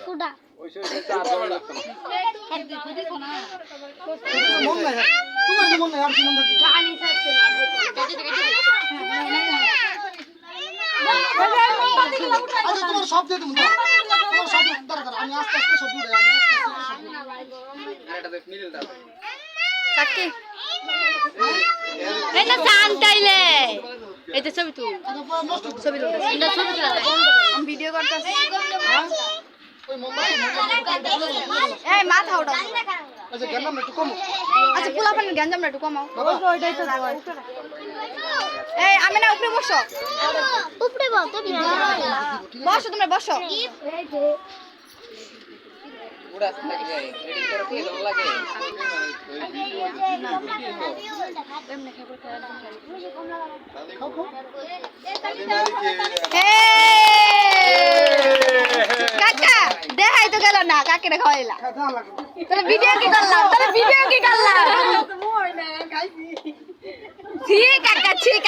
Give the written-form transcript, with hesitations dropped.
কুড়া ওই সেই চার দাও লাগতো না মন নাই তোমার তো মন নাই আর কি মন থাকবে পানি ছাড়ছে না আচ্ছা তোমার সব দিয়ে দেবো তোমার সব দরকার আমি আস্তে আস্তে সব দিয়ে দেব এটা দেখ মিল দাও কাকি এটা জান তাইলে এই যে ছবি তুল ছবি তুল এটা ছবি তুল আমি ভিডিও করতেছি ওই মুম্বাই এই মাথা উঠাও আচ্ছা গেলাম একটু কম আচ্ছা পোলাপানের গঞ্জাম একটু কমাও ওইটাই তো এই আমি না উপরে বসো উপরে বল তো বসো তোমরা বসো পুরা লাগে এডিট করে কি ভালো লাগে কাকা দেখাই তো গেল না কাকে খাওয়াইলা তাহলে ভিডিও কি করলাম ঠিক কাকা ঠিক